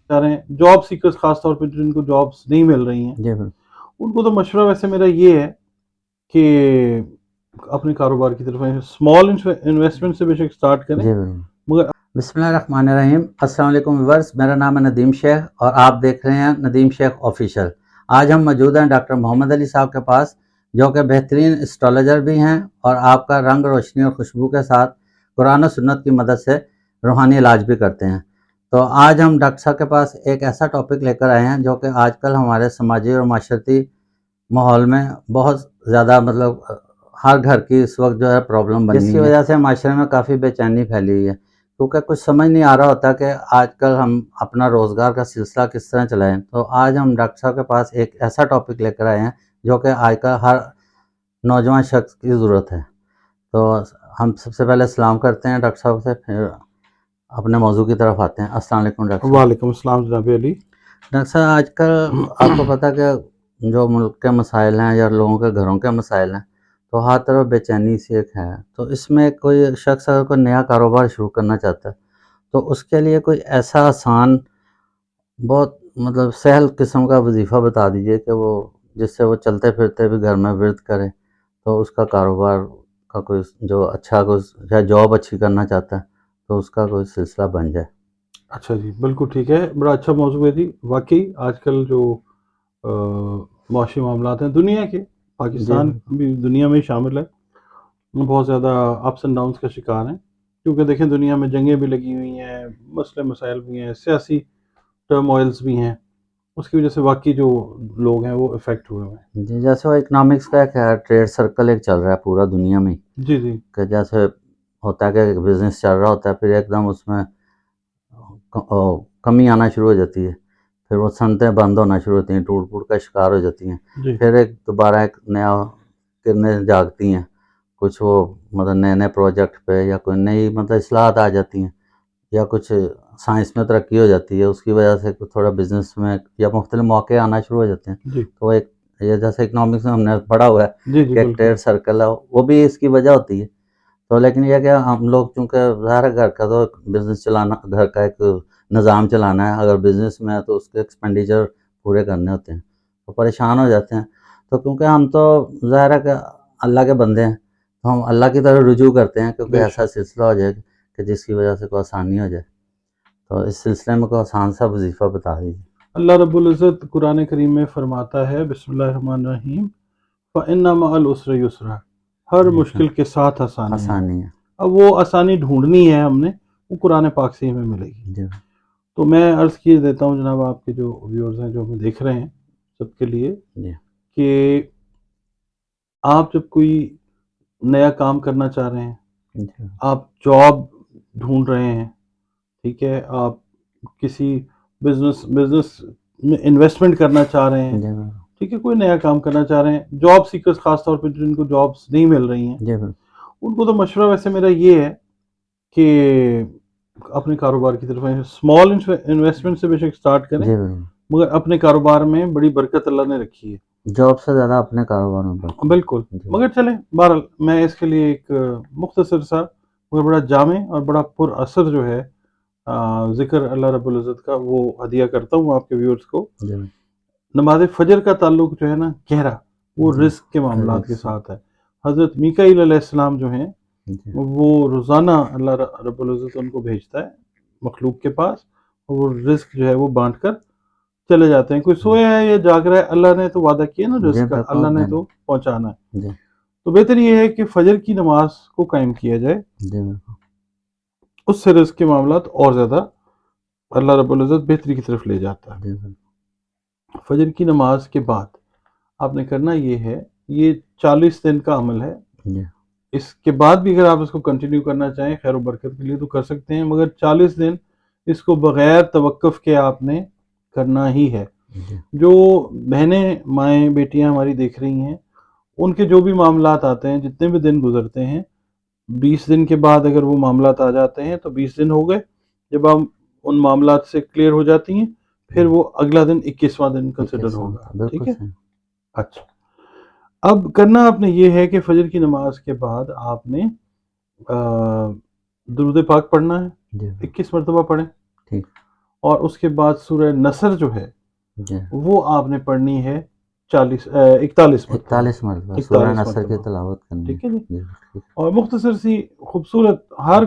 چاہ رہے ہیں، جاب سیکرز خاص طور پہ جن کو جابس نہیں مل رہی ہیں، جی بالکل. ان کو تو مشورہ ویسے میرا یہ ہے کہ اپنے کاروبار کی طرف اسمال انویسٹمنٹ سے بے شک اسٹارٹ کریں، جی بالکل. مگر بسم اللہ الرحمن الرحیم. السلام علیکم ویورز، میرا نام ہے ندیم شیخ اور آپ دیکھ رہے ہیں ندیم شیخ آفیشیل. آج ہم موجود ہیں ڈاکٹر محمد علی صاحب کے پاس، جو کہ بہترین اسٹرالوجر بھی ہیں اور آپ کا رنگ روشنی اور خوشبو کے ساتھ قرآن و سنت کی مدد سے روحانی علاج بھی کرتے ہیں. تو آج ہم ڈاکٹر صاحب کے پاس ایک ایسا ٹاپک لے کر آئے ہیں جو کہ آج کل ہمارے سماجی اور معاشرتی ماحول میں بہت زیادہ ہر گھر کی اس وقت جو ہے پرابلم بنی ہے، جس کی وجہ سے معاشرے میں کافی بے چینی پھیلی ہوئی ہے، کیونکہ کچھ سمجھ نہیں آ رہا ہوتا کہ آج کل ہم اپنا روزگار کا سلسلہ کس طرح چلائیں. تو آج ہم ڈاکٹر صاحب کے پاس ایک ایسا ٹاپک لے کر آئے ہیں جو کہ آج کل ہر نوجوان شخص کی ضرورت ہے. تو ہم سب سے پہلے سلام کرتے ہیں ڈاکٹر صاحب سے، پھر اپنے موضوع کی طرف آتے ہیں. السلام علیکم ڈاکٹر صاحب. وعلیکم السلام جناب علی. ڈاکٹر صاحب، آج کل آپ کو پتہ کہ جو ملک کے مسائل ہیں یا لوگوں کے گھروں کے مسائل ہیں، تو ہر طرف بے چینی سی ایک ہے. تو اس میں کوئی شخص اگر کوئی نیا کاروبار شروع کرنا چاہتا ہے تو اس کے لیے کوئی ایسا آسان، بہت سہل قسم کا وظیفہ بتا دیجئے کہ وہ جس سے وہ چلتے پھرتے بھی گھر میں ورد کرے، تو اس کا کاروبار کا کوئی جو اچھا کوئی یا جاب اچھی کرنا چاہتا ہے تو اس کا کوئی سلسلہ بن جائے. اچھا جی، بالکل ٹھیک ہے، بڑا اچھا موضوع ہے جی. واقعی آج کل جو معاشی معاملات ہیں دنیا کے، پاکستان بھی دنیا میں شامل ہے، بہت زیادہ اپس اینڈ ڈاؤنس کا شکار ہیں، کیونکہ دیکھیں دنیا میں جنگیں بھی لگی ہوئی ہیں، مسئلے مسائل بھی ہیں، سیاسی ٹرموائلز بھی ہیں، اس کی وجہ سے واقعی جو لوگ ہیں وہ افیکٹ ہوئے ہیں. جی، جیسے وہ اکنامکس کا ایک ہے، ٹریڈ سرکل ایک چل رہا ہے پورا دنیا میں، جی جی کہ جیسے ہوتا ہے کہ بزنس چل رہا ہوتا ہے، پھر ایک دم اس میں کمی آنا شروع ہو جاتی ہے، پھر وہ صنعتیں بند ہونا شروع ہوتی ہیں، ٹوٹ پھوٹ کا شکار ہو جاتی ہیں، جی پھر دوبارہ ایک نیا کرنیں جاگتی ہیں، کچھ وہ نئے نئے پروجیکٹ پہ یا کوئی نئی اصلاحات آ جاتی ہیں، یا کچھ سائنس میں ترقی ہو جاتی ہے، اس کی وجہ سے تھوڑا بزنس میں یا مختلف موقع آنا شروع ہو جاتے ہیں. جی تو ایک یہ جیسے اکنامکس میں ہم نے پڑھا ہوا ہے جی جی کہ ایک بالکل. ٹریڈ سرکل ہے، وہ بھی اس کی وجہ ہوتی ہے. تو لیکن یہ کہ ہم لوگ چونکہ ظاہر ہے گھر کا تو بزنس چلانا، گھر کا ایک نظام چلانا ہے، اگر بزنس میں ہے تو اس کے ایکسپینڈیچر پورے کرنے ہوتے ہیں، تو پریشان ہو جاتے ہیں. تو کیونکہ ہم تو ظاہر ہے کہ اللہ کے بندے ہیں، تو ہم اللہ کی طرف رجوع کرتے ہیں کیونکہ بے ایسا شک. سلسلہ ہو جائے کہ جس کی وجہ سے کوئی آسانی ہو جائے. تو اس سلسلے میں کوئی آسان سا وظیفہ بتا دیجیے. اللہ رب العزت قرآن کریم میں فرماتا ہے، بسم اللہ الرحمن الرحیم، فَإِنَّ مَعَ الْعُسْرِ يُسْرًا، ہر مشکل کے ساتھ آسانی ہے. آسانی ہے. اب وہ آسانی ڈھونڈنی ہے ہم نے، وہ قرآن پاک سے ہی ہمیں ملے گی. جی تو میں عرض کیے دیتا ہوں جناب آپ کے جو ویورز ہیں جو ہمیں دیکھ رہے ہیں، سب کے لیے جی کہ آپ جب کوئی نیا کام کرنا چاہ رہے ہیں، جی آپ جاب ڈھونڈ رہے ہیں، ٹھیک ہے، آپ کسی بزنس میں انویسٹمنٹ کرنا چاہ رہے ہیں، جی ٹھیک ہے، کوئی نیا کام کرنا چاہ رہے ہیں، جاب سیکرز خاص طور پہ جن کو جابس نہیں مل رہی ہیں، جی ان کو تو مشورہ ویسے میرا یہ ہے کہ اپنے کاروبار کی طرف اسمال انویسٹمنٹ سے بے شک اسٹارٹ کریں، جی مگر اپنے کاروبار میں بڑی برکت اللہ نے رکھی ہے. جاب سے زیادہ اپنے کاروبار میں برکت. بالکل. مگر چلیں بہرحال میں اس کے لیے ایک مختصر سا مگر بڑا جامع اور بڑا پر اثر جو ہے ذکر اللہ رب العزت کا وہ ہدیہ کرتا ہوں آپ کے ویورز کو. جی نماز فجر کا تعلق جو ہے نا گہرا، وہ رزق کے معاملات کے ساتھ ہے. حضرت میکائیل علیہ السلام جو ہیں وہ روزانہ اللہ رب العزت ان کو بھیجتا ہے مخلوق کے پاس، اور وہ رزق جو ہے وہ بانٹ کر چلے جاتے ہیں. کوئی سویا ہے یا جاگ رہا ہے، اللہ نے تو وعدہ کیا نا رزق کا، اللہ نے تو پہنچانا ہے. جی تو بہتر یہ ہے کہ فجر کی نماز کو قائم کیا جائے، جی اس سے رزق کے معاملات اور زیادہ اللہ رب العزت بہتری کی طرف لے جاتا ہے. فجر کی نماز کے بعد آپ نے کرنا یہ ہے، یہ 40 دن کا عمل ہے. جی اس کے بعد بھی اگر آپ اس کو کنٹینیو کرنا چاہیں خیر و برکت کے لیے تو کر سکتے ہیں، مگر 40 دن اس کو بغیر توقف کے آپ نے کرنا ہی ہے. جو بہنیں مائیں بیٹیاں ہماری دیکھ رہی ہیں، ان کے جو بھی معاملات آتے ہیں، جتنے بھی دن گزرتے ہیں، 20 دن کے بعد اگر وہ معاملات آ جاتے ہیں تو 20 دن ہو گئے. جب آپ ان معاملات سے کلیئر ہو جاتی ہیں پھر وہ اگلا دن 21واں دن کنسیڈر ہوگا. ٹھیک ہے. اچھا، اب کرنا آپ نے یہ ہے کہ فجر کی نماز کے بعد آپ نے درود پاک پڑھنا ہے، 21 مرتبہ پڑھیں. اور اس کے بعد سورہ نصر جو ہے جی وہ آپ نے پڑھنی ہے 41 مرتبہ. 41 مرتبہ سورہ 41 نصر کی مرتبہ، تلاوت کرنی ٹھیک ہے ہے. جی. جی ٹھیک. اور مختصر سی خوبصورت ہر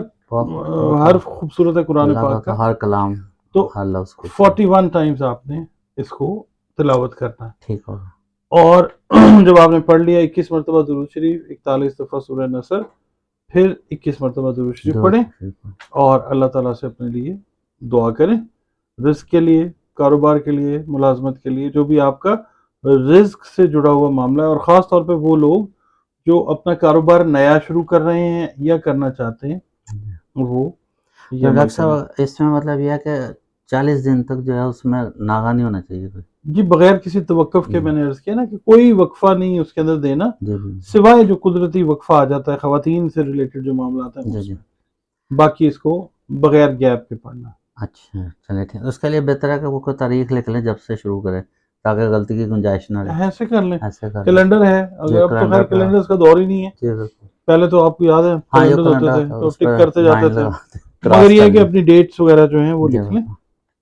حرف خوبصورت ہے قرآن اللہ پاک کا کا. ہر کلام تو ہر لفظ کو 41 ٹائمز آپ نے اس کو تلاوت کرنا ہے. ٹھیک ہوگا. اور جب آپ نے پڑھ لیا 21 مرتبہ درود شریف، 41 دفعہ سورہ نصر، پھر 21 مرتبہ درود شریف پڑھیں اور اللہ تعالیٰ سے اپنے لیے دعا کریں، رزق کے لیے، کاروبار کے لیے، ملازمت کے لیے، جو بھی آپ کا رزق سے جڑا ہوا معاملہ ہے. اور خاص طور پہ وہ لوگ جو اپنا کاروبار نیا شروع کر رہے ہیں یا کرنا چاہتے ہیں وہ یہ عمل ڈاکٹر کریں. صاحب اس میں مطلب یہ ہے کہ 40 دن تک جو ہے اس میں ناغہ نہیں ہونا چاہیے کوئی. جی بغیر کسی توقف کے، میں نے عرض کیا نا کہ کوئی وقفہ نہیں اس کے اندر دینا، جی سوائے جو قدرتی وقفہ آ جاتا ہے خواتین سے ریلیٹڈ جو معاملات ہیں جی اس جی. میں، باقی اس کو بغیر گیپ کے پڑھنا. اچھا چلے ٹھیک. اس کے لیے بہتر ہے کہ وہ کوئی تاریخ لکھ لیں جب سے شروع کریں تاکہ غلطی کی گنجائش نہ رہے. ایسے کر لیں، ایسے کر لیں. کیلنڈر ہے اگر، اب تو خیر کیلنڈر کا دور ہی نہیں ہے. جی بالکل. پہلے تو آپ کو یاد ہے ہاں جو کیلنڈر ہوتے کیلنڈر تھے تھا تو اس ٹک پہ کرتے جاتے لائن تھے، لگاتے مگر یہ ہے کہ کراس اپنی ڈیٹس وغیرہ جو ہیں وہ جی لکھ لیں، بالکل.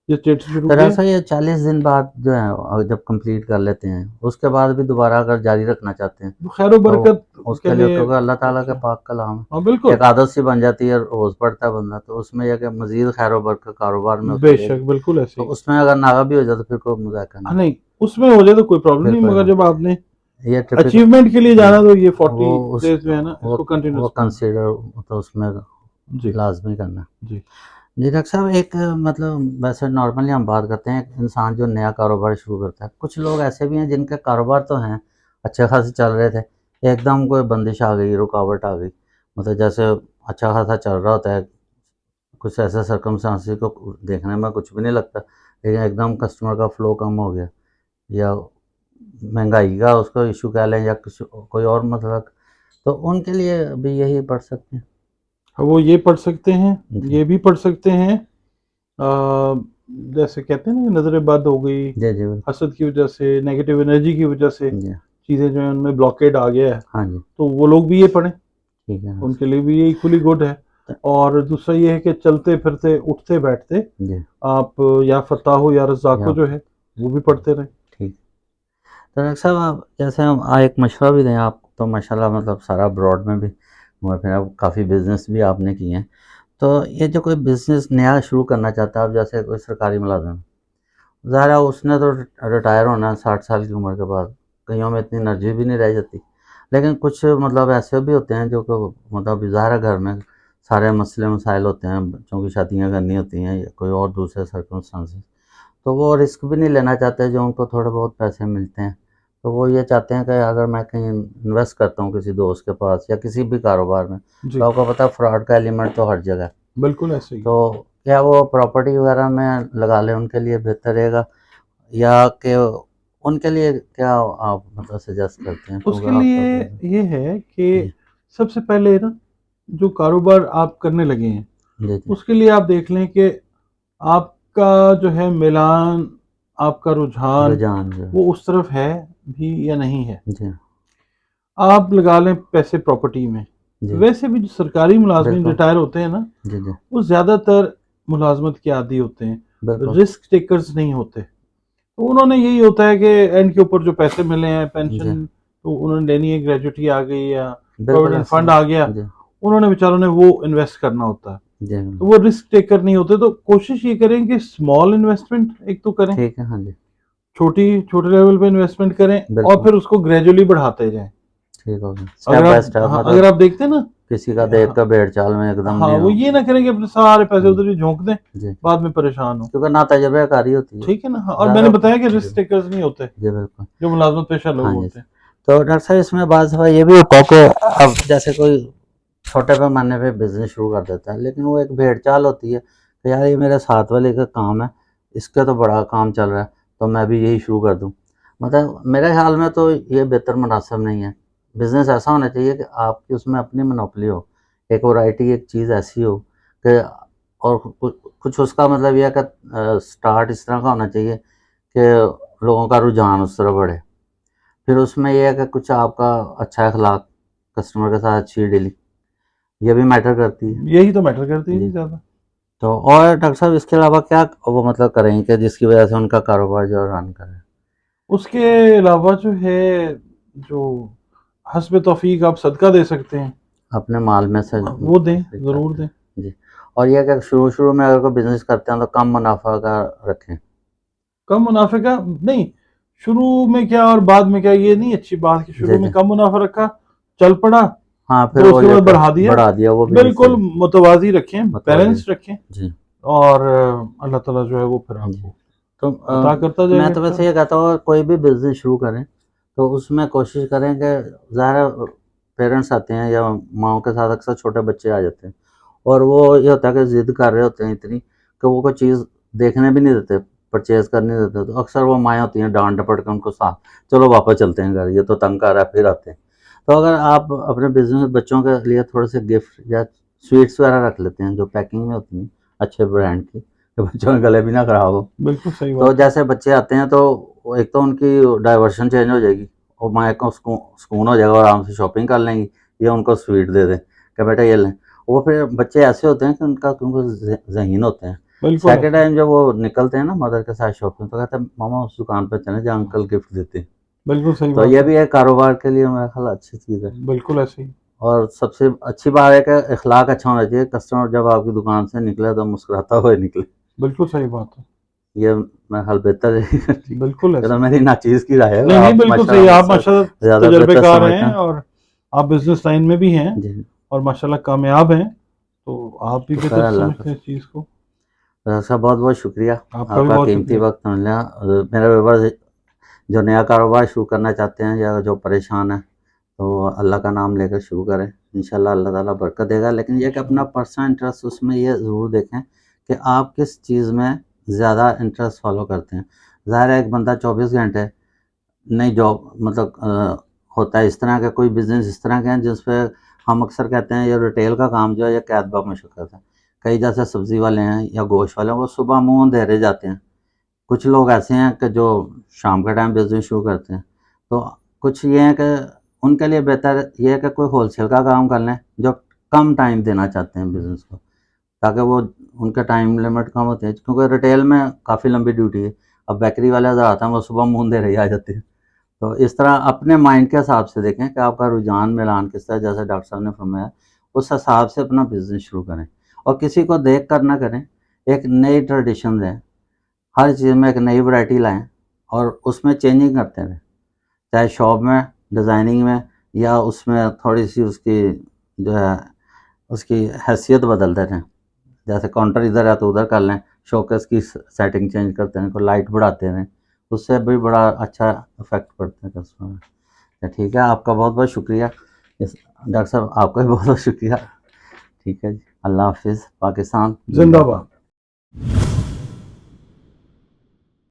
جس ڈیٹ سے شروع تو کیا. ایسا یہ 40 دن بعد جو ہے جب کمپلیٹ کر لیتے ہیں اس کے بعد بھی دوبارہ اگر جاری رکھنا چاہتے ہیں خیر و تو برکت اس کے کے لیے لیے تو اللہ تعالیٰ کے پاک کلام ہے. ہاں بالکل، ایک عادت سی بن جاتی ہے، روز پڑھتا ہے بندہ تو اس میں یہ کہ مزید خیر و برکت کاروبار میں بے ہوتی رہے گی. شک بالکل ایسے ہی. تو اس میں اگر ناغہ بھی ہو جائے تو پھر کوئی مذاکرہ نہیں. نہیں اس میں ہو جائے تو کوئی پرابلم پھر نہیں، کوئی مگر بات جب آپ نے یہ ٹپکل اچیومنٹ کے لیے جانا تو یہ 40 وہ اس ڈیز جو ہے نا اس کو وہ کنٹینیوس پڑھنا. کنسیڈر تو اس میں جی لازمی کرنا. جی جی ڈاکٹر صاحب ایک مطلب ویسے نارملی ہم بات کرتے ہیں ایک انسان جو نیا کاروبار شروع کرتا ہے، کچھ لوگ ایسے بھی ہیں جن کے کاروبار تو ہیں اچھے خاصے چل رہے تھے، ایک دم کوئی بندش آ گئی، رکاوٹ آ گئی، مطلب جیسے اچھا خاصا چل رہا ہوتا ہے، کچھ ایسے سرکمسٹانسز کو دیکھنے میں کچھ بھی نہیں لگتا، لیکن ایک دم کسٹمر کا فلو کم ہو گیا یا مہنگائی کا اس کو ایشو کہہ لیں یا کوئی اور مسئلہ، تو ان کے لیے بھی یہی پڑھ سکتے ہیں. وہ یہ پڑھ سکتے ہیں، جی یہ بھی پڑھ سکتے ہیں. جیسے کہتے ہیں نا نظر بد ہو گئی جی جی حسد کی وجہ سے، نیگیٹو انرجی کی وجہ سے جی چیزیں جو ہیں ان میں بلاکیڈ آ گیا ہے، ہاں جی تو وہ لوگ بھی یہ پڑھیں، ٹھیک ہے. ان کے لیے بھی یہ ایکولی گڈ ہے. اور دوسرا یہ ہے کہ چلتے پھرتے اٹھتے بیٹھتے جی آپ یا فتح ہو یا رزاق یا جو ہے وہ بھی پڑھتے رہیں. ٹھیک. تو ڈاکٹر صاحب آپ جیسے ہم ایک مشورہ بھی دیں، آپ تو ماشاءاللہ مطلب سارا براڈ میں بھی پھر اب کافی بزنس بھی آپ نے کیے ہیں، تو یہ جو کوئی بزنس نیا شروع کرنا چاہتا ہے، اب جیسے کوئی سرکاری ملازم، ظاہر ہے اس نے تو ریٹائر ہونا ہے 60 سال کی عمر کے بعد، کئیوں میں اتنی انرجی بھی نہیں رہ جاتی، لیکن کچھ مطلب ایسے بھی ہوتے ہیں جو کہ مطلب ظاہر ہے گھر میں سارے مسئلے مسائل ہوتے ہیں، بچوں کی شادیاں کرنی ہوتی ہیں یا کوئی اور دوسرے سرکمسٹانسز، تو وہ رسک بھی نہیں لینا چاہتے جو ان کو تھوڑے بہت پیسے ملتے ہیں، تو وہ یہ چاہتے ہیں کہ اگر میں کہیں انویسٹ کرتا ہوں کسی دوست کے پاس یا کسی بھی کاروبار میں، جی تو آپ کو پتہ ہے فراڈ کا ایلیمنٹ تو ہر جگہ ہے، بالکل ایسے ہی. تو کیا وہ پراپرٹی وغیرہ میں لگا لیں ان کے لیے بہتر رہے گا، یا کہ ان کے لیے کیا آپ مطلب سجیسٹ کرتے ہیں؟ اس کے لیے یہ ہے کہ جی سب سے پہلے نا جو کاروبار آپ کرنے لگے ہیں جی جی اس کے لیے آپ دیکھ لیں کہ آپ کا جو ہے میلان، آپ کا رجحان رجحان جو وہ اس طرف ہے بھی یا نہیں ہے. جی آپ لگا لیں پیسے پراپرٹی میں. جی ویسے بھی جو سرکاری ملازمین بالکل ریٹائر ہوتے ہیں نا جی جی وہ زیادہ تر ملازمت کے عادی ہوتے ہیں، بالکل رسک ٹیکرز نہیں ہوتے، تو انہوں نے یہی ہوتا ہے کہ اینڈ کے اوپر جو پیسے ملے ہیں جی پینشن تو انہوں نے لینی ہے، گریجوٹی آ گئی یا بالکل پروویڈنٹ ایسے فنڈ آ گیا، جی انہوں نے بیچاروں نے وہ انویسٹ کرنا ہوتا ہے، جی تو وہ رسک ٹیکر نہیں ہوتے. تو کوشش یہ کریں کہ اسمال انویسٹمنٹ ایک تو کریں، ٹھیک ہے. ہاں جی چھوٹے لیول پہ انویسٹمنٹ کریں اور بالکل پھر اس کو گریجولی بڑھاتے جائیں. ٹھیک ہوگا، اگر اسٹیپ بائی آپ اسٹیپ مطلب اگر آپ دیکھتے ہیں نا، کسی کا دیکھ کر بھیڑ چال میں ایک دم ہاں وہ یہ نہ کریں کہ اپنے سارے پیسے ادھر ہی جھونک دیں، جی بعد میں پریشان ہو. کیونکہ نا تجربہ کاری ہوتی ہے. ٹھیک ہے نا. اور میں نے بتایا کہ رسک ٹیکرز نہیں ہوتے جی بالکل. جو ملازمت پیشہ لوگ ہاں جی. ہوتے ہیں. تو ڈاکٹر صاحب اس میں بعض دفعہ یہ بھی ہوتا ہے کہ اب جیسے کوئی چھوٹے پیمانے پہ بزنس شروع کر دیتا ہے، لیکن وہ ایک بھیڑ چال ہوتی ہے کہ یار یہ میرے ساتھ والے کا کام ہے، اس کا تو بڑا کام چل رہا ہے تو میں بھی یہی شروع کر دوں. مطلب میرے خیال میں تو یہ بہتر مناسب نہیں ہے. بزنس ایسا ہونا چاہیے کہ آپ کی اس میں اپنی منوپلی ہو، ایک ورائٹی، ایک چیز ایسی ہو کہ، اور کچھ اس کا مطلب یہ ہے کہ سٹارٹ اس طرح کا ہونا چاہیے کہ لوگوں کا رجحان اس طرح بڑھے. پھر اس میں یہ ہے کہ کچھ آپ کا اچھا اخلاق، کسٹمر کے ساتھ اچھی ڈیلنگ، یہ بھی میٹر کرتی ہے. یہی تو میٹر کرتی ہے جی زیادہ. تو اور ڈاکٹر صاحب اس کے علاوہ کیا وہ مطلب کریں کہ جس کی وجہ سے ان کا کاروبار جو رن کرے؟ اس کے علاوہ جو ہے جو حسب توفیق آپ صدقہ دے سکتے ہیں، اپنے مال میں سے وہ دیں، ضرور دیں۔ جی، اور یہ کہ شروع میں اگر کوئی بزنس کرتے ہیں تو کم منافع کا رکھیں۔ کم منافع کا نہیں، شروع میں کیا اور بعد میں کیا، یہ نہیں اچھی بات کہ شروع میں کم منافع رکھا، چل پڑا، ہاں پھر تو اس وہ کے بعد بڑھا دیا، وہ بھی نہیں بالکل صحیح۔ متوازی رکھیں، بیلنس رکھیں، جی اور اللہ تعالیٰ جو ہے وہ پھر آپ کو تو عطا کرتا جائے میں گا تو ویسے انشاءاللہ۔ یہ کہتا ہوں کوئی بھی بزنس شروع کریں تو اس میں کوشش کریں کہ ظاہر پیرنٹس آتے ہیں یا ماؤں کے ساتھ اکثر چھوٹے بچے آ جاتے ہیں، اور وہ یہ ہوتا ہے کہ ضد کر رہے ہوتے ہیں اتنی کہ وہ کوئی چیز دیکھنے بھی نہیں دیتے، پرچیز کرنے دیتے، تو اکثر وہ مائیں ہوتی ہیں ڈانٹ ڈپٹ کے ان کو ساتھ چلو واپس چلتے ہیں گھر، یہ تو تنگ کر رہا ہے، پھر آتے ہیں۔ تو اگر آپ اپنے بزنس بچوں کے لیے تھوڑے سے گفٹ یا سویٹس وغیرہ رکھ لیتے ہیں جو پیکنگ میں ہوتی ہیں اچھے برانڈ کی، کہ بچوں کے گلے بھی نہ خراب ہو، بالکل صحیح تو بات ہے۔ جیسے بچے آتے ہیں تو ایک تو ان کی ڈائیورشن چینج ہو جائے گی، اور مائیں کو سکون ہو جائے گا، آرام سے شاپنگ کر لیں گی، یا ان کو سویٹ دے دیں کہ بیٹا یہ لیں۔ وہ پھر بچے ایسے ہوتے ہیں کہ ان کا کیونکہ ذہین ہوتے ہیں، بالکل سیکنڈ ٹائم جب وہ نکلتے ہیں نا مدر کے ساتھ شاپنگ تو کہتے ہیں ماما اس دکان پہ چلیں جہاں انکل گفٹ دیتے ہیں۔ بالکل صحیح تو بات یہ ہے، بھی ایک کاروبار کے لیے میرا خیال اچھی چیز ہے، بالکل ایسے ہی، اور سب سے اچھی بات ہے کہ اخلاق اچھا ہونا چاہیے، کسٹمر جب آپ کی دکان سے نکلے تو مسکراتا ہوئے نکلے، بالکل صحیح بات ہے، یہ میرا خیال بہتر ہے۔ بالکل ایسے چلو ہی۔ میری ناچیز کی رائے ہے، نہیں نہیں، آپ بالکل ماشاءاللہ صحیح، مجھ آپ سے ماشاءاللہ زیادہ تجربے بہتر کار سمجھتے ہیں، اور آپ بزنس لائن میں بھی ہیں، جی، اور ماشاءاللہ کامیاب ہیں، تو آپ بھی شکر بہتر اللہ سمجھتے کا۔ ہیں اس چیز کو۔ ڈاکٹر صاحب بہت بہت شکریہ، آپ کا آپ بھی کا بہت قیمتی شکریہ۔ وقت ملنا۔ میرے ویورز جو نیا کاروبار شروع کرنا چاہتے ہیں یا جو پریشان ہیں تو اللہ کا نام لے کر شروع کریں، انشاءاللہ اللہ تعالیٰ برکت دے گا، لیکن یہ کہ اپنا پرسنل انٹرسٹ اس میں یہ ضرور دیکھیں کہ آپ کس چیز میں زیادہ انٹرسٹ فالو کرتے ہیں۔ ظاہر ہے ایک بندہ 24 گھنٹے نہیں جاب مطلب ہوتا ہے اس طرح کا کوئی بزنس اس طرح کے ہیں جس پہ ہم اکثر کہتے ہیں یہ ریٹیل کا کام جو ہے یہ قید مشقت ہے۔ کئی جیسے سبزی والے ہیں یا گوشت والے ہیں وہ صبح منہ اندھیرے جاتے ہیں، کچھ لوگ ایسے ہیں کہ جو شام کے ٹائم بزنس شروع کرتے ہیں، تو کچھ یہ ہے کہ ان کے لیے بہتر یہ ہے کہ کوئی ہول سیل کا کام کر لیں جو کم ٹائم دینا چاہتے ہیں بزنس کو، تاکہ وہ ان کے ٹائم لمٹ کم ہوتے ہیں، کیونکہ ریٹیل میں کافی لمبی ڈیوٹی ہے۔ اب بیکری والے اگر آتے ہیں وہ صبح منہ اندھیرے ہی آ جاتے ہیں، تو اس طرح اپنے مائنڈ کے حساب سے دیکھیں کہ آپ کا رجحان میلان کس طرح، جیسے ڈاکٹر صاحب نے فرمایا اس حساب سے اپنا بزنس شروع کریں، اور کسی کو دیکھ کر نہ کریں، ایک نئی ٹریڈیشن دیں، ہر چیز میں ایک نئی ورائٹی لائیں اور اس میں چینجنگ کرتے رہیں، چاہے شاپ میں ڈیزائننگ میں یا اس میں تھوڑی سی اس کی جو ہے اس کی حیثیت بدلتے رہیں، جیسے کاؤنٹر ادھر ہے تو ادھر کر لیں، شوکیس کی سیٹنگ چینج کرتے رہیں، کوئی لائٹ بڑھاتے رہیں، اس سے بھی بڑا اچھا افیکٹ پڑتا ہے کسٹمر میں۔ ٹھیک ہے، آپ کا بہت بہت شکریہ، ڈاکٹر صاحب آپ کا بھی بہت بہت شکریہ۔ ٹھیک ہے جی، اللہ حافظ، پاکستان زندہ باد۔